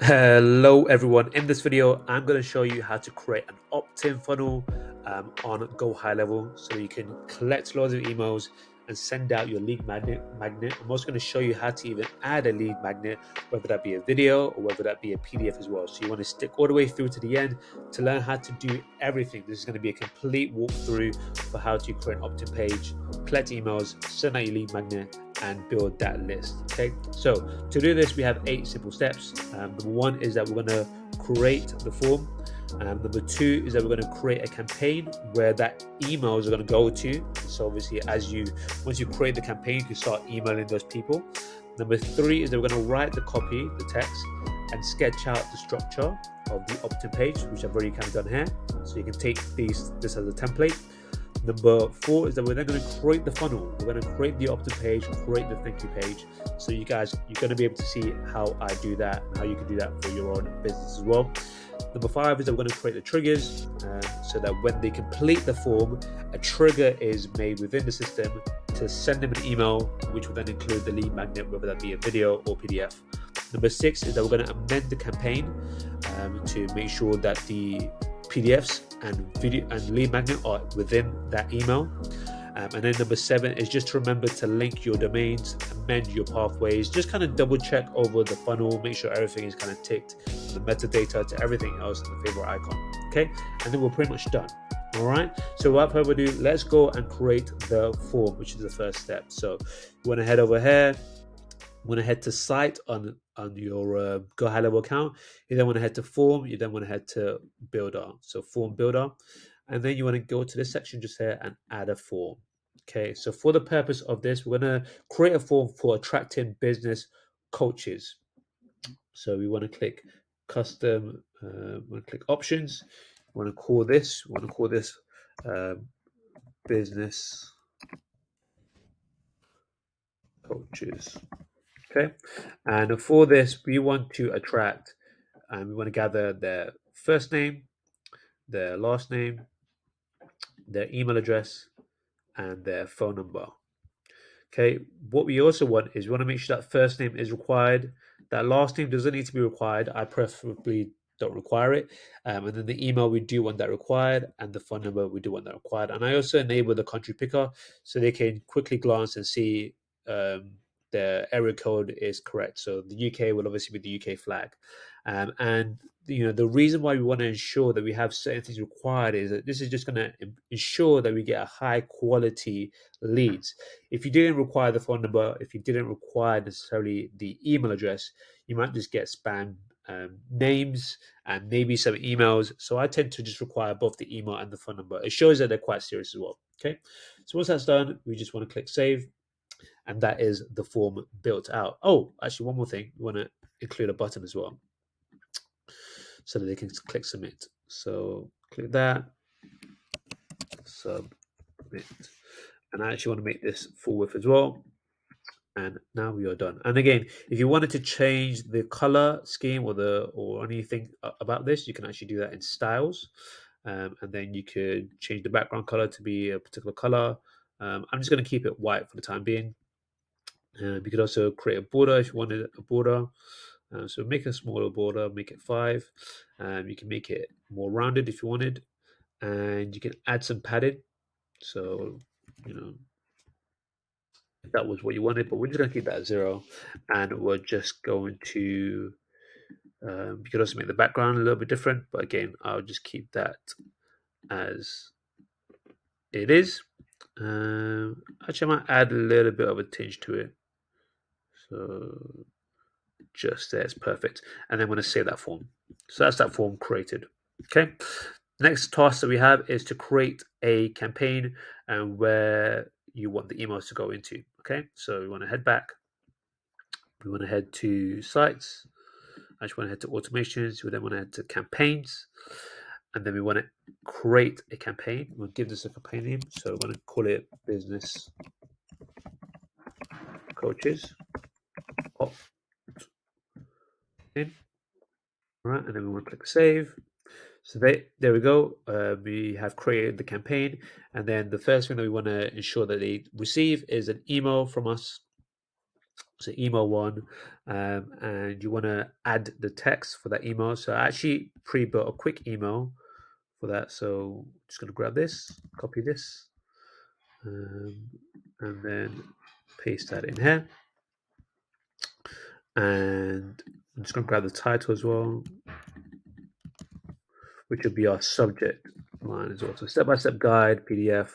Hello everyone. In this video, I'm going to show you how to create an opt-in funnel on Go High Level so you can collect loads of emails and send out your lead magnet. I'm also going to show you how to even add a lead magnet, whether that be a video or whether that be a PDF as well. So you want to stick all the way through to the end to learn how to do everything. This is going to be a complete walkthrough for how to create an opt-in page, collect emails, send out your lead magnet, and build that list. Okay, so to do this we have 8 simple steps. Number 1 is that we're going to create the form. Number 2 is that we're going to create a campaign where that emails are going to go to. So obviously once you create the campaign, you can start emailing those people. Number 3 is that we're going to write the copy, the text, and sketch out the structure of the opt-in page, which I've already kind of done here. So you can take this as a template. Number 4 is that we're then going to create the funnel. We're going to create the opt-in page, create the thank you page. So you're going to be able to see how I do that and how you can do that for your own business as well. Number 5 is that we're going to create the triggers so that when they complete the form, a trigger is made within the system to send them an email, which will then include the lead magnet, whether that be a video or PDF. Number 6 is that we're going to amend the campaign to make sure that the PDFs and video and lead magnet are within that email. And then number 7 is just to remember to link your domains, amend your pathways, just kind of double check over the funnel, make sure everything is kind of ticked, from the metadata to everything else in the favorite icon. Okay, and then we're pretty much done. All right, so without further ado, let's go and create the form, which is the first step. So you want to head over here. You want to head to site on your Go High Level account. You then want to head to form. You then want to head to builder. So form builder. And then you want to go to this section just here and add a form. Okay, so for the purpose of this, we're going to create a form for attracting business coaches. So we want to click custom, we want to click options. We want to call this, business coaches. Okay, and for this, we want to attract and we want to gather their first name, their last name, their email address, and their phone number. Okay, what we also want is we want to make sure that first name is required. That last name doesn't need to be required. I preferably don't require it. And then the email, we do want that required, and the phone number, we do want that required. And I also enable the country picker so they can quickly glance and see the area code is correct. So the UK will obviously be the UK flag. And the reason why we want to ensure that we have certain things required is that this is just going to ensure that we get a high quality leads. If you didn't require the phone number, if you didn't require necessarily the email address, you might just get spam names and maybe some emails. So I tend to just require both the email and the phone number. It shows that they're quite serious as well. Okay, so once that's done, we just want to click save, and that is the form built out. Oh, actually, one more thing, we want to include a button as well so that they can click submit. So click that, submit. And I actually want to make this full width as well. And now we are done. And again, if you wanted to change the color scheme or anything about this, you can actually do that in styles. And then you could change the background color to be a particular color. I'm just going to keep it white for the time being. You could also create a border if you wanted a border. So make a smaller border, make it 5. You can make it more rounded if you wanted. And you can add some padding. So, if that was what you wanted, but we're just going to keep that at 0. And we're just going to, you could also make the background a little bit different. But again, I'll just keep that as it is. Actually, I might add a little bit of a tinge to it. So just there, it's perfect. And then I'm going to save that form. So that's that form created. Okay. Next task that we have is to create a campaign and where you want the emails to go into. Okay. So we want to head back. We want to head to sites. I just want to head to automations. We then want to head to campaigns. And then we want to create a campaign. We'll give this a campaign name. So we're going to call it Business Coaches. In. All right, and then we want to click save. So there we go. We have created the campaign, and then the first thing that we want to ensure that they receive is an email from us So email one, and you want to add the text for that email. So I actually pre-built a quick email for that. So I'm just going to grab this, copy this, um, and then paste that in here. And I'm just going to grab the title as well, which will be our subject line as well. So step-by-step guide PDF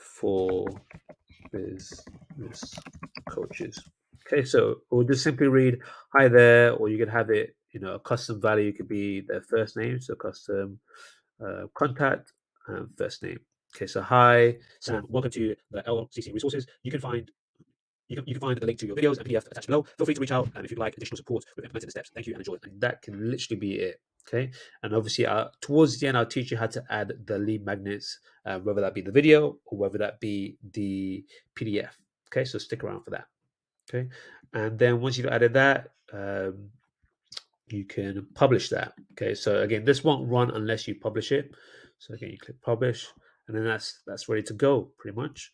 for business coaches. Okay, so we'll just simply read hi there, or you can have it, a custom value could be their first name, so custom contact and first name. Okay, so hi Sam, welcome to the LCC resources. You can find the link to your videos and PDF attached below. Feel free to reach out if you'd like additional support with implementing the steps. Thank you and enjoy. And that can literally be it. Okay, and obviously, towards the end, I'll teach you how to add the lead magnets, whether that be the video or whether that be the PDF. Okay, so stick around for that. Okay, and then once you've added that, you can publish that. Okay, so again, this won't run unless you publish it. So again, you click publish, and then that's ready to go pretty much.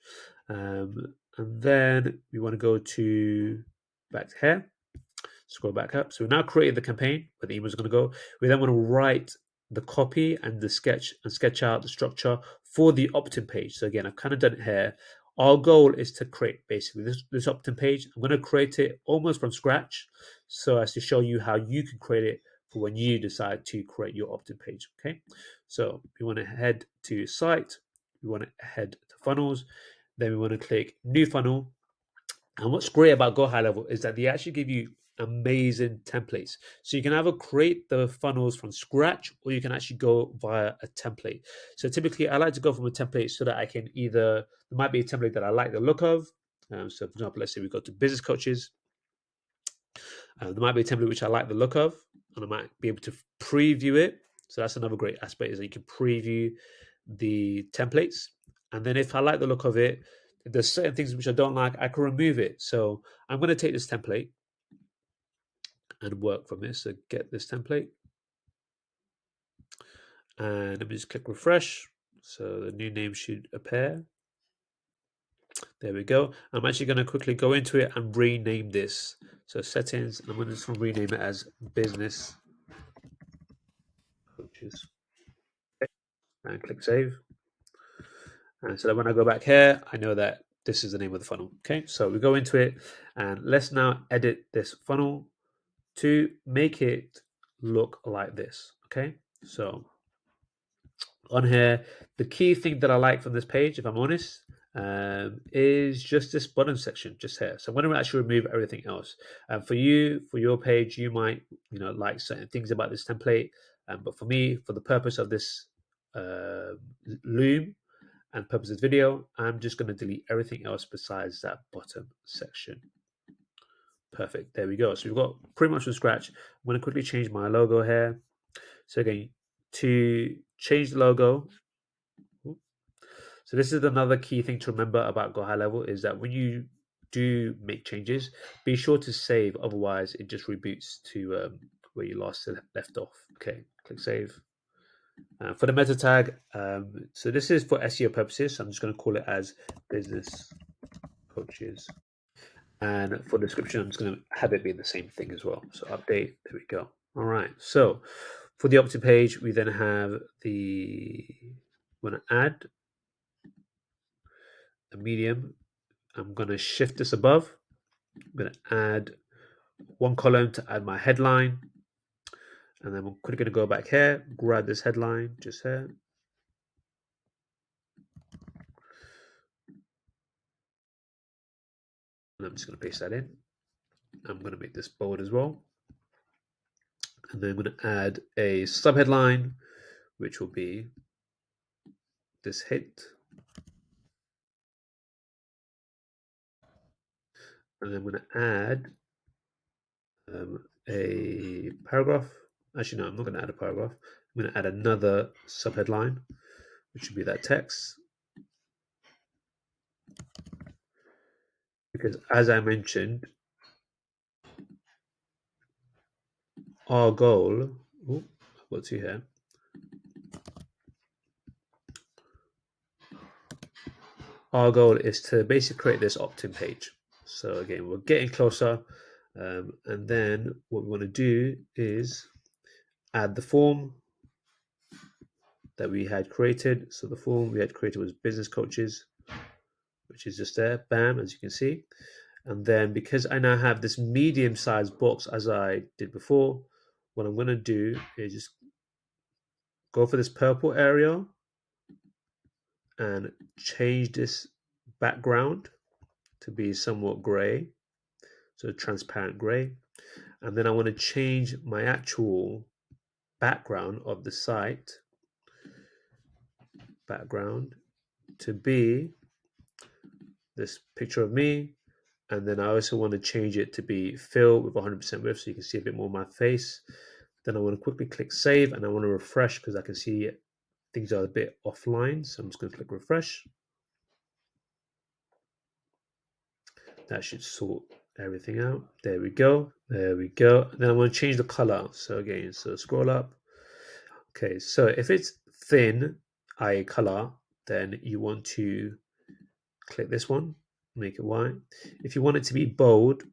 And then we want to go to back to here, scroll back up. So we now created the campaign where the email is going to go. We then want to write the copy and the sketch out the structure for the opt-in page. So again, I've kind of done it here. Our goal is to create basically this opt-in page. I'm going to create it almost from scratch so as to show you how you can create it for when you decide to create your opt-in page. Okay, so we want to head to site, we want to head to funnels, then we want to click new funnel. And what's great about Go High Level is that they actually give you amazing templates. So you can either create the funnels from scratch or you can actually go via a template. So typically I like to go from a template so that I can there might be a template that I like the look of. So for example, let's say we go to business coaches. There might be a template which I like the look of, and I might be able to preview it. So that's another great aspect is that you can preview the templates. And then if I like the look of it, if there's certain things which I don't like, I can remove it. So I'm going to take this template and work from this. So get this template. And let me just click refresh. So the new name should appear. There we go. I'm actually going to quickly go into it and rename this. So settings, and I'm going to just rename it as business coaches. Okay. And click save. And so that when I go back here, I know that this is the name of the funnel. Okay, so we go into it and let's now edit this funnel to make it look like this. Okay, so on here, the key thing that I like from this page, if I'm honest, is just this bottom section just here. So I'm going to actually remove everything else. For you, for your page, you might like certain things about this template, but for me, for the purpose of this loom and purpose of this video, I'm just going to delete everything else besides that bottom section. Perfect. There we go. So we've got pretty much from scratch. I'm going to quickly change my logo here. So again, to change the logo, so this is another key thing to remember about Go High Level is that when you do make changes, be sure to save. Otherwise, it just reboots to where you last left off. Okay, click save. For the meta tag, so this is for SEO purposes. So I'm just going to call it as business coaches. And for the description, I'm just going to have it be the same thing as well. So update, there we go. All right. So for the opt-in page, we then have we're going to add a medium. I'm going to shift this above. I'm going to add one column to add my headline. And then we're quickly going to go back here, grab this headline just here. And I'm just going to paste that in. I'm going to make this bold as well. And then I'm going to add a subheadline, which will be this hit. And I'm going to add a paragraph. Actually, no, I'm not going to add a paragraph. I'm going to add another subheadline, which would be that text. Because as I mentioned, our goal, what's here? Our goal is to basically create this opt-in page. So again, we're getting closer. And then what we want to do is add the form that we had created. So the form we had created was business coaches, which is just there, bam, as you can see. And then because I now have this medium-sized box as I did before, what I'm going to do is just go for this purple area and change this background to be somewhat gray, so transparent gray. And then I want to change my actual background of the site background to be this picture of me. And then I also want to change it to be filled with 100% width so you can see a bit more of my face. Then I want to quickly click save and I want to refresh because I can see things are a bit offline. So I'm just going to click refresh. That should sort everything out. There we go. There we go. Then I want to change the color. So again, so scroll up. Okay, so if it's thin, i.e. color, then you want to click this one, make it white. If you want it to be bold,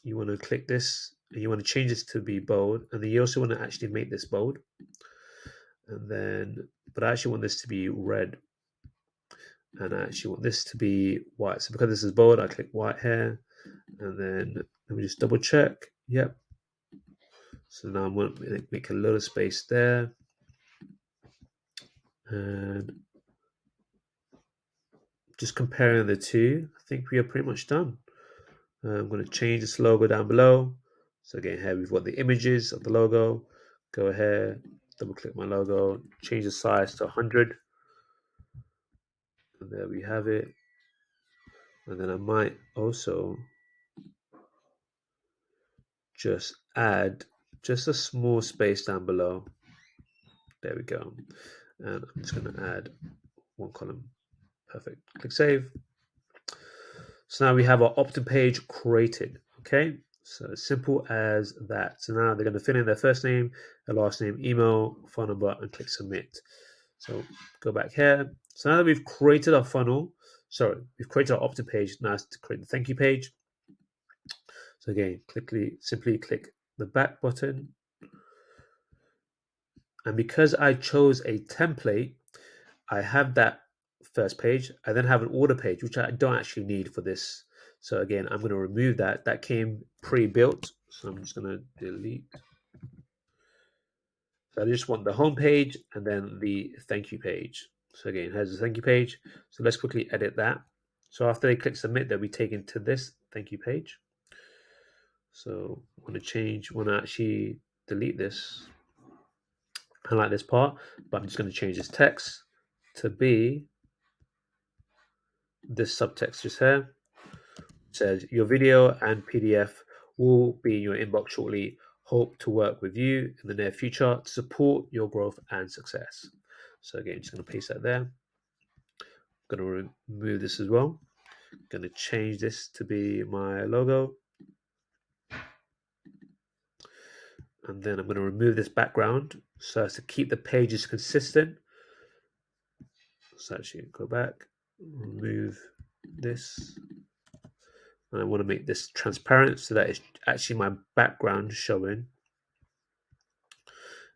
you want to click this and you want to change this to be bold. And then you also want to actually make this bold. And then, but I actually want this to be red. And I actually want this to be white. So because this is bold, I click white here. And then let me just double check. Yep. So now I'm going to make a little space there. And just comparing the two, I think we are pretty much done. I'm going to change this logo down below. So again, here we've got the images of the logo. Go ahead, double click my logo, change the size to 100. And there we have it. And then I might also just add just a small space down below. There we go. And I'm just going to add one column. Perfect. Click save. So now we have our opt-in page created. Okay. So as simple as that. So now they're going to fill in their first name, their last name, email, phone number, and click submit. So go back here. So now that we've created our funnel, we've created our opt-in page. Now it's to create the thank you page. So again, simply click the back button. And because I chose a template, I have that first page. I then have an order page, which I don't actually need for this. So again, I'm going to remove that. That came pre-built. So I'm just going to delete. So I just want the home page and then the thank you page. So again, here's the thank you page. So let's quickly edit that. So after they click submit, they'll be taken to this thank you page. So I want to actually delete this. I like this part, but I'm just going to change this text to be this subtext just here. It says your video and PDF will be in your inbox shortly. Hope to work with you in the near future to support your growth and success. So again, just going to paste that there. I'm going to remove this as well. I'm going to change this to be my logo. And then I'm going to remove this background so as to keep the pages consistent. So actually go back, remove this. And I want to make this transparent so that it's actually my background showing.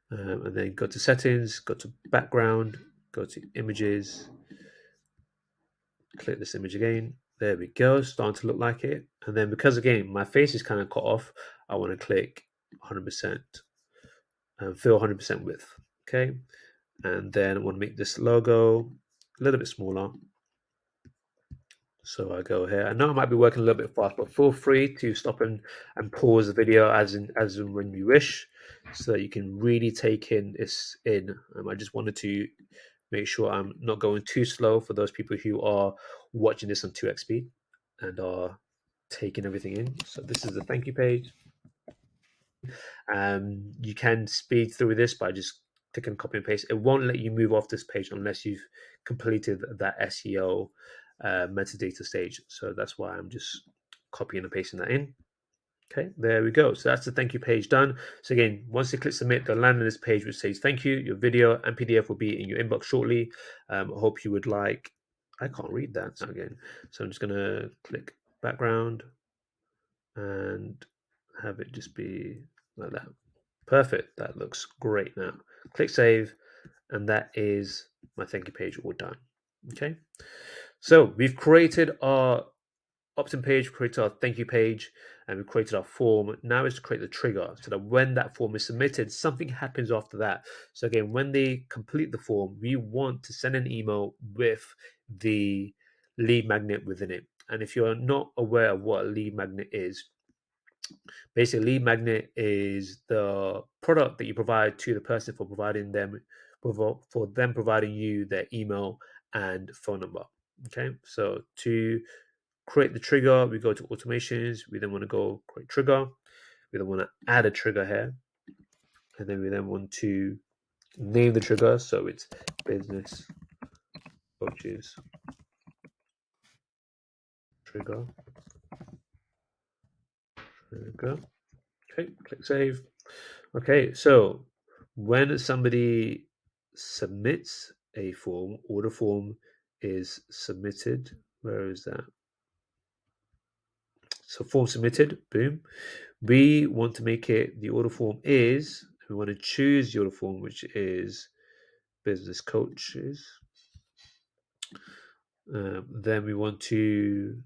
And then go to settings, go to background, go to images, click this image again. There we go, starting to look like it. And then because again, my face is kind of cut off, I want to click 100% and fill 100% width. Okay. And then I want to make this logo a little bit smaller. So I go here. I know I might be working a little bit fast, but feel free to stop and pause the video as and when you wish, so that you can really take this in. I just wanted to make sure I'm not going too slow for those people who are watching this on 2x speed and are taking everything in. So this is the thank you page. You can speed through this by just clicking copy and paste. It won't let you move off this page unless you've completed that SEO metadata stage. So that's why I'm just copying and pasting that in. Okay, there we go. So that's the thank you page done. So again, once you click submit, they'll land on this page which says thank you. Your video and PDF will be in your inbox shortly. I hope you would like. I can't read that again. So I'm just going to click background and have it just be like that. Perfect. That looks great now. Click save, and that is my thank you page all done. Okay. So we've created our opt-in page, created our thank you page, and we've created our form. Now is to create the trigger so that when that form is submitted, something happens after that. So again, when they complete the form, we want to send an email with the lead magnet within it. And if you're not aware of what a lead magnet is, basically lead magnet is the product that you provide to the person for providing them for them providing you their email and phone number. Okay, so to create the trigger, we go to automations. We then want to go create trigger. We then want to add a trigger here, and then we then want to name the trigger. So it's business coaches trigger. Trigger. Okay, click save. Okay, so when somebody submits a form, or the form is submitted, where is that? So form submitted, boom. We want to make it, the order form is, we want to choose the order form, which is business coaches. Then we want to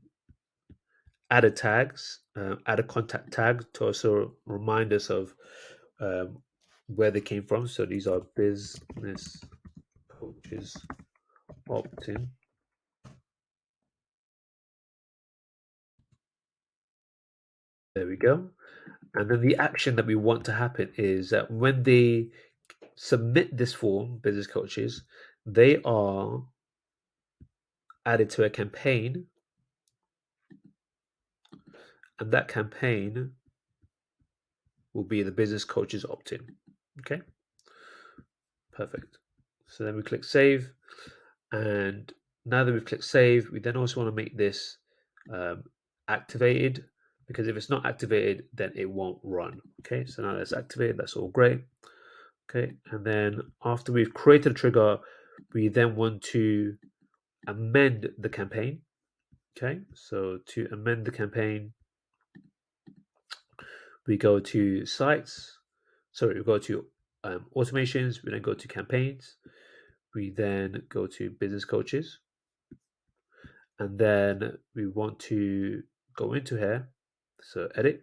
add a tags, add a contact tag to also remind us of where they came from. So these are business coaches opt-in. There we go. And then the action that we want to happen is that when they submit this form, business coaches, they are added to a campaign, and that campaign will be the business coaches opt-in. Okay, perfect. So then we click save, and now that we've clicked save, we then also want to make this activated, because if it's not activated, then it won't run. Okay, so now that's activated. That's all great. Okay, and then after we've created a trigger, we then want to amend the campaign. Okay, so to amend the campaign, we go to sites. Sorry, we go to automations. We then go to campaigns. We then go to business coaches, and then we want to go into here. So edit,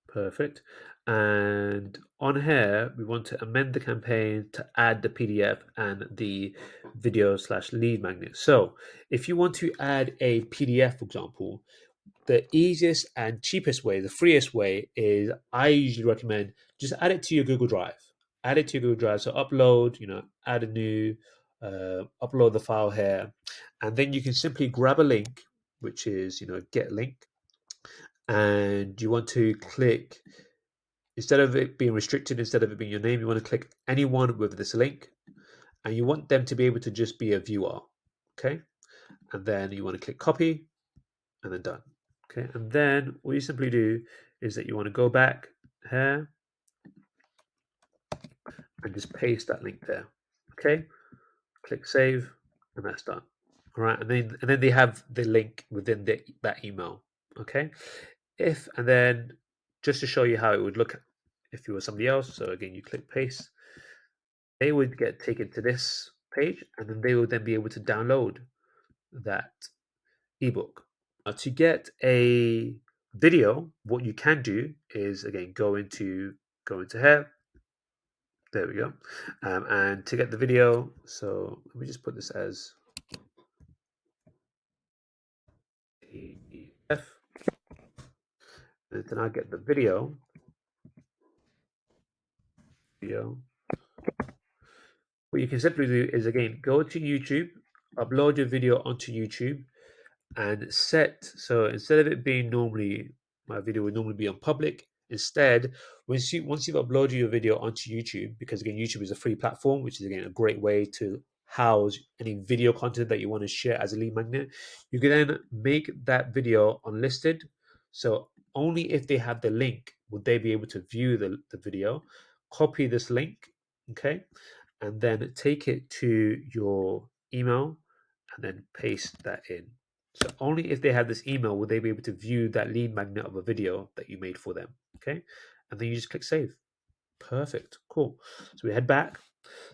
perfect. And on here, we want to amend the campaign to add the PDF and the video/lead magnet. So if you want to add a PDF, for example, the easiest and cheapest way, the freest way, is I usually recommend just add it to your Google Drive. Add it to your Google Drive. So upload, add a new, upload the file here, and then you can simply grab a link, which is, get link, and you want to click, instead of it being restricted, instead of it being your name, you want to click anyone with this link, and you want them to be able to just be a viewer. Okay, and then you want to click copy, and then done. Okay, and then what you simply do is that you want to go back here and just paste that link there. Okay, click save, and that's done. All right, and then they have the link within that email. Okay, and then just to show you how it would look if you were somebody else. So again, you click paste. They would get taken to this page, and then they would then be able to download that ebook. To get a video, what you can do is again go into here. There we go. And to get the video, so let me just put this as PDF, and then I get the video. What you can simply do is again go to YouTube, upload your video onto YouTube, and so instead of it being normally, my video would normally be on public, instead once you've uploaded your video onto YouTube, because again YouTube is a free platform, which is again a great way to house any video content that you want to share as a lead magnet, you can then make that video unlisted, so only if they have the link would they be able to view the video. Copy this link, okay, and then take it to your email and then paste that in. So only if they have this email will they be able to view that lead magnet of a video that you made for them. Okay, and then you just click save. Perfect, cool. So we head back.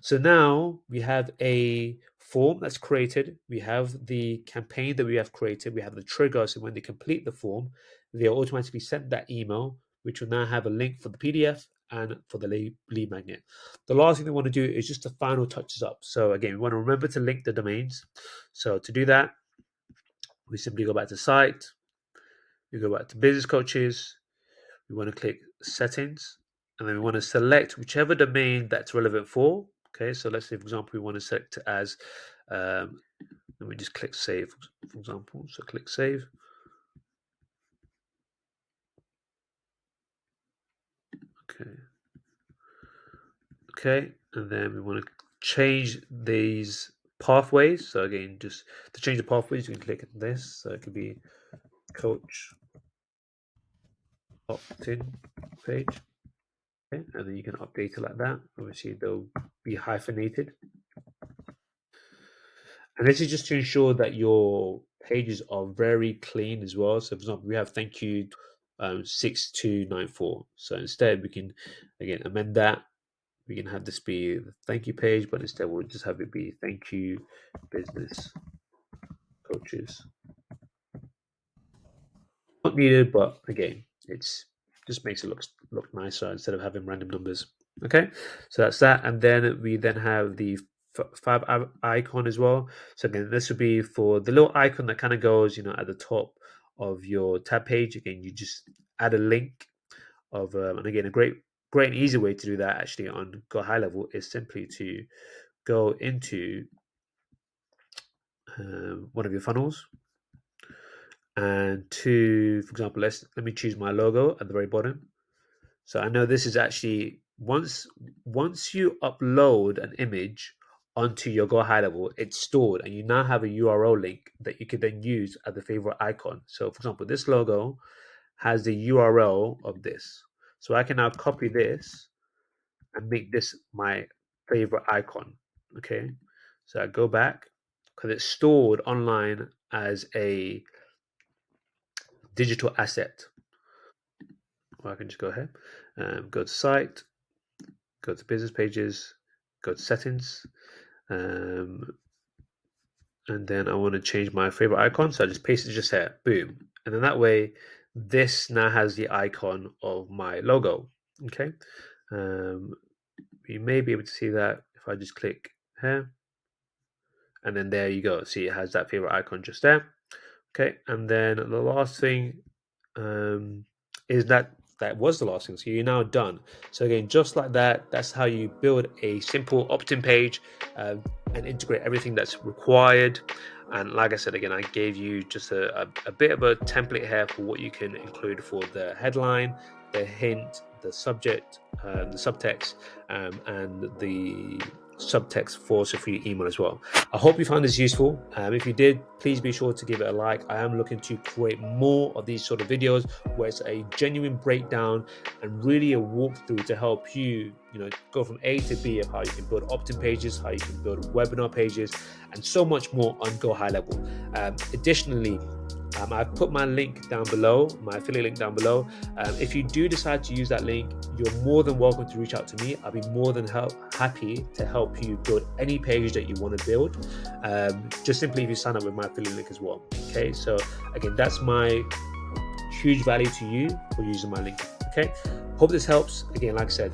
So now we have a form that's created. We have the campaign that we have created. We have the trigger. So when they complete the form, they'll automatically send that email, which will now have a link for the PDF and for the lead magnet. The last thing we want to do is just the final touches up. So again, we want to remember to link the domains. So to do that, we simply go back to site. We go back to business coaches. We want to click settings, and then we want to select whichever domain that's relevant for. Okay, so let's say, for example, we want to select it as, let me just click save, for example. So click save. Okay, and then we want to change these pathways. So again, just to change the pathways, you can click this. So it could be coach opt-in page. Okay, and then you can update it like that. Obviously, they'll be hyphenated. And this is just to ensure that your pages are very clean as well. So, for example, we have thank you 6294. So instead, we can again amend that. We can have this be the thank you page, but instead we'll just have it be thank you business coaches. Not needed, but again, it's just makes it look nicer instead of having random numbers. Okay, so that's that, and then we then have the fab icon as well. So again, this would be for the little icon that kind of goes, at the top of your tab page. Again, you just add a link of, and again, a great and easy way to do that actually on Go High Level is simply to go into one of your funnels, and to, for example, let me choose my logo at the very bottom. So I know this is actually once you upload an image onto your Go High Level, it's stored, and you now have a URL link that you can then use as the favorite icon. So for example, this logo has the URL of this. So I can now copy this and make this my favorite icon. Okay. So I go back because it's stored online as a digital asset. Or I can just go ahead, go to site, go to business pages, go to settings, and then I want to change my favorite icon. So I just paste it just here, boom. And then that way, this now has the icon of my logo. Okay. You may be able to see that if I just click here. And then there you go. See, it has that favorite icon just there. Okay. And then the last thing is that was the last thing. So you're now done. So again, just like that, that's how you build a simple opt-in page and integrate everything that's required. And like I said, again, I gave you just a bit of a template here for what you can include for the headline, the hint, the subject, the subtext, and the subtext for your email as well. I hope you found this useful. If you did, please be sure to give it a like. I am looking to create more of these sort of videos where it's a genuine breakdown and really a walkthrough to help you, go from A to B of how you can build opt-in pages, how you can build webinar pages, and so much more on Go High Level. Additionally, I've put my link down below, my affiliate link down below. If you do decide to use that link, you're more than welcome to reach out to me. I'll be more than happy to help you build any page that you want to build. Just simply if you sign up with my affiliate link as well. Okay, so again, that's my huge value to you for using my link. Okay, hope this helps. Again, like I said,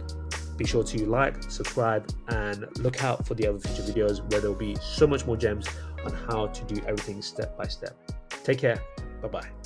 be sure to like, subscribe, and look out for the other future videos where there'll be so much more gems on how to do everything step by step. Take care. Bye-bye.